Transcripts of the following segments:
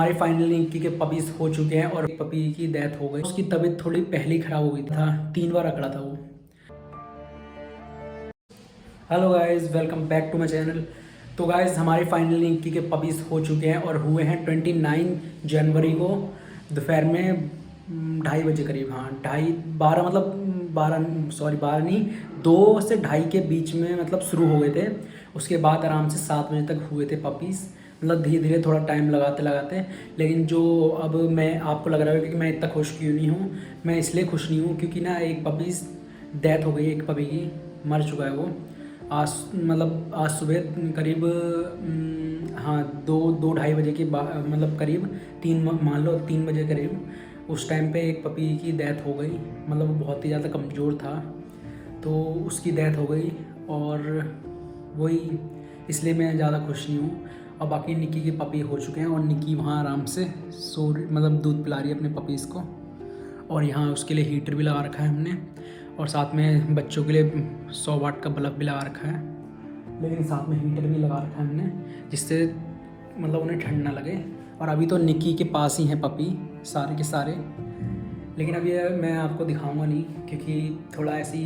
हमारे finally Nikki के puppies हो चुके हैं और पपी की डेथ हो गई। उसकी तबीयत थोड़ी पहले ही ख़राब हो गई था, 3 बार अकड़ा था वो। Hello guys, welcome back to my channel. तो गाइस हमारे फाइनली निक्की के पपीज़ हो चुके हैं और हुए हैं 29 जनवरी को दोपहर में 2:30 बजे करीब। हाँ, 2:30 मतलब 12 नहीं, 2 से 2:30 के बीच में मतलब शुरू हो गए थे। उसके बाद आराम से 7 बजे तक हुए थे पपीज़। मतलब धीरे धीरे थोड़ा टाइम लगाते लगाते, लेकिन जो अब मैं आपको लग रहा है कि मैं इतना खुश क्यों नहीं हूँ, मैं इसलिए खुश नहीं हूँ क्योंकि ना एक पपीज़ डेथ हो गई, एक पपी की मर चुका है वो। आज सुबह करीब हाँ 2-2:30 बजे के बाद मतलब करीब 3 मान लो 3 बजे करीब उस टाइम पे एक पपी की डेथ हो गई। मतलब वो बहुत ही ज़्यादा कमज़ोर था तो उसकी डेथ हो गई और वही इसलिए मैं ज़्यादा खुश नहीं हूँ। और बाकी निक्की के पपी हो चुके हैं और निक्की वहाँ आराम से मतलब दूध पिला रही है अपने पपीज़ को। और यहाँ उसके लिए हीटर भी लगा रखा है हमने और साथ में बच्चों के लिए 100 वाट का बल्ब भी लगा रखा है, लेकिन साथ में हीटर भी लगा रखा है हमने जिससे मतलब उन्हें ठंड ना लगे। और अभी तो निक्की के पास ही हैं पपी सारे के सारे, लेकिन अभी मैं आपको दिखाऊंगा नहीं क्योंकि थोड़ा ऐसी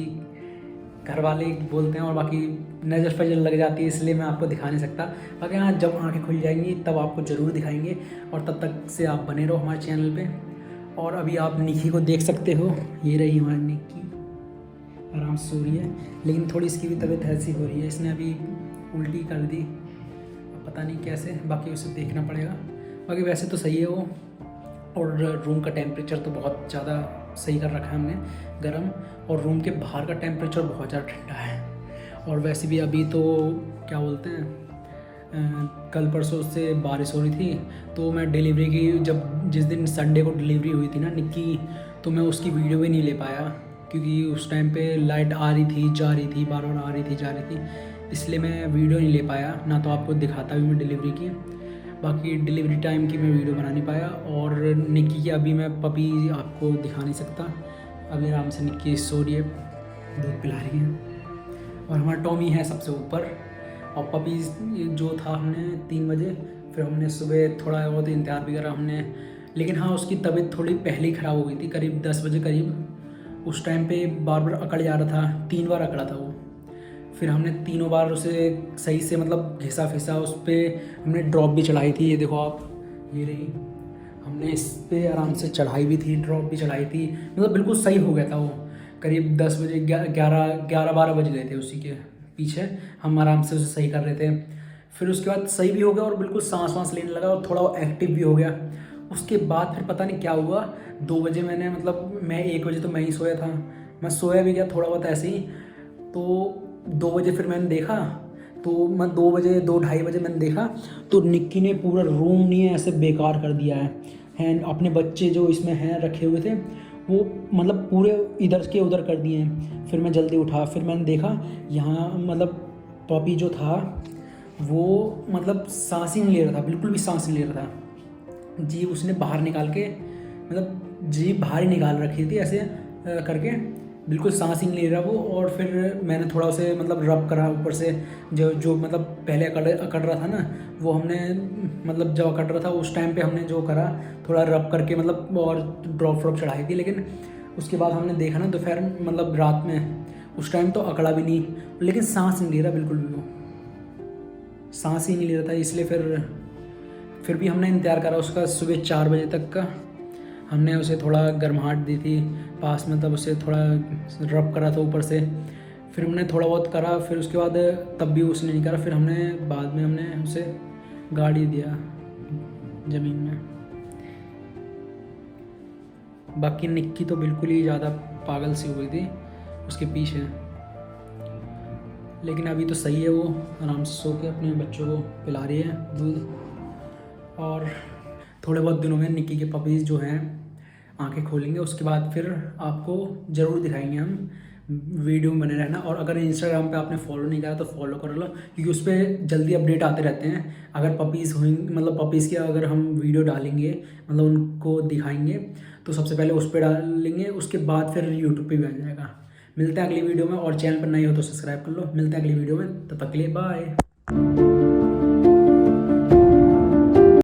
घर वाले बोलते हैं और बाकी नज़र फजर लग जाती है, इसलिए मैं आपको दिखा नहीं सकता। बाकी हाँ, जब आंखें खुल जाएंगी तब आपको ज़रूर दिखाएंगे और तब तक से आप बने रहो हमारे चैनल पे। और अभी आप निक्की को देख सकते हो, ये रही हमारी निक्की, आराम से सो रही है। लेकिन थोड़ी इसकी भी तबीयत ऐसी हो रही है, इसने अभी उल्टी कर दी, पता नहीं कैसे, बाकी उसे देखना पड़ेगा। बाकी वैसे तो सही है वो। और रूम का टेम्परेचर तो बहुत ज़्यादा सही कर रखा है हमने, गर्म। और रूम के बाहर का टेम्परेचर बहुत ज़्यादा ठंडा है। और वैसे भी अभी तो क्या बोलते हैं, कल परसों से बारिश हो रही थी तो मैं डिलीवरी की जिस दिन संडे को डिलीवरी हुई थी ना निक्की, तो मैं उसकी वीडियो भी नहीं ले पाया क्योंकि उस टाइम पे लाइट आ रही थी जा रही थी, बार बार आ रही थी जा रही थी, इसलिए मैं वीडियो नहीं ले पाया। ना तो आपको दिखाता भी मैं डिलीवरी की, बाकी डिलीवरी टाइम की मैं वीडियो बना नहीं पाया। और निक्की की अभी मैं पपी आपको दिखा नहीं सकता। अभी आराम से निक्की सो रही है, दूध पिला रही है और हमारा टॉमी है सबसे ऊपर। और पपीज़ जो था हमने 3 बजे, फिर हमने सुबह थोड़ा बहुत इंतज़ार भी करा हमने, लेकिन हाँ उसकी तबीयत थोड़ी पहले ही ख़राब हो गई थी, करीब 10 बजे करीब। उस टाइम पे बार बार अकड़ जा रहा था, 3 बार अकड़ा था वो। फिर हमने तीनों बार उसे सही से मतलब घिसा फिसा, उस पर हमने ड्रॉप भी चढ़ाई थी, ये देखो आप, ये रही, हमने इस पर आराम से चढ़ाई भी थी, ड्रॉप भी चढ़ाई थी। मतलब बिल्कुल सही हो गया था वो। करीब 10 बजे 11-12 बज गए थे उसी के पीछे, हम आराम से उसे सही कर रहे थे। फिर उसके बाद सही भी हो गया और बिल्कुल सांस वांस लेने लगा और थोड़ा एक्टिव भी हो गया। उसके बाद फिर पता नहीं क्या हुआ, 2 बजे मैंने मतलब मैं 1 बजे तो मैं ही सोया था, मैं सोया भी गया थोड़ा बहुत ऐसे ही। तो 2 बजे फिर मैंने देखा, तो मैं 2 बजे 2-2:30 बजे मैंने देखा तो निक्की ने पूरा रूम नहीं ऐसे बेकार कर दिया है। अपने बच्चे जो इसमें हैं रखे हुए थे वो मतलब पूरे इधर के उधर कर दिए हैं। फिर मैं जल्दी उठा, फिर मैंने देखा यहाँ मतलब पपी जो था वो मतलब सांस ही नहीं ले रहा था, बिल्कुल भी सांस नहीं ले रहा था। जीभ उसने बाहर निकाल के मतलब जीभ बाहर ही निकाल रखी थी ऐसे करके, बिल्कुल सांस ही नहीं ले रहा वो। और फिर मैंने थोड़ा उसे मतलब रब करा ऊपर से, जो मतलब पहले अकड़ रहा था ना, वो हमने मतलब जब अकड़ रहा था उस टाइम पे हमने जो करा थोड़ा रब करके मतलब और ड्रॉप चढ़ाई थी। लेकिन उसके बाद हमने देखा ना दोपहर मतलब रात में, उस टाइम तो अकड़ा भी नहीं, लेकिन सांस नहीं ले रहा, बिल्कुल भी वो सांस ही नहीं ले रहा था। इसलिए फिर भी हमने इंतज़ार करा उसका सुबह 4 बजे तक का। हमने उसे थोड़ा गर्माहट दी थी पास में, तब उसे थोड़ा रब करा था ऊपर से। फिर हमने थोड़ा बहुत करा, फिर उसके बाद तब भी उसने नहीं करा, फिर हमने बाद में हमने उसे गाड़ ही दिया ज़मीन में। बाकी निक्की तो बिल्कुल ही ज़्यादा पागल सी हो गई थी उसके पीछे, लेकिन अभी तो सही है वो, आराम से सो के अपने बच्चों को पिला रही है दूध। और थोड़े बहुत दिनों में निक्की के पपीज़ जो हैं आंखें खोलेंगे, उसके बाद फिर आपको ज़रूर दिखाएंगे हम। वीडियो में बने रहना। और अगर इंस्टाग्राम पे आपने फॉलो नहीं करा तो फॉलो कर लो, क्योंकि उस पर जल्दी अपडेट आते रहते हैं। अगर पपीज़ होंगे मतलब पपीज़ की अगर हम वीडियो डालेंगे मतलब उनको दिखाएंगे तो सबसे पहले उस पर डालेंगे, उसके बाद फिर यूट्यूब पे भी आ जाएगा। मिलते हैं अगली वीडियो में, और चैनल पर नए हो तो सब्सक्राइब कर लो। मिलते हैं अगली वीडियो में, तब तक के लिए बाय।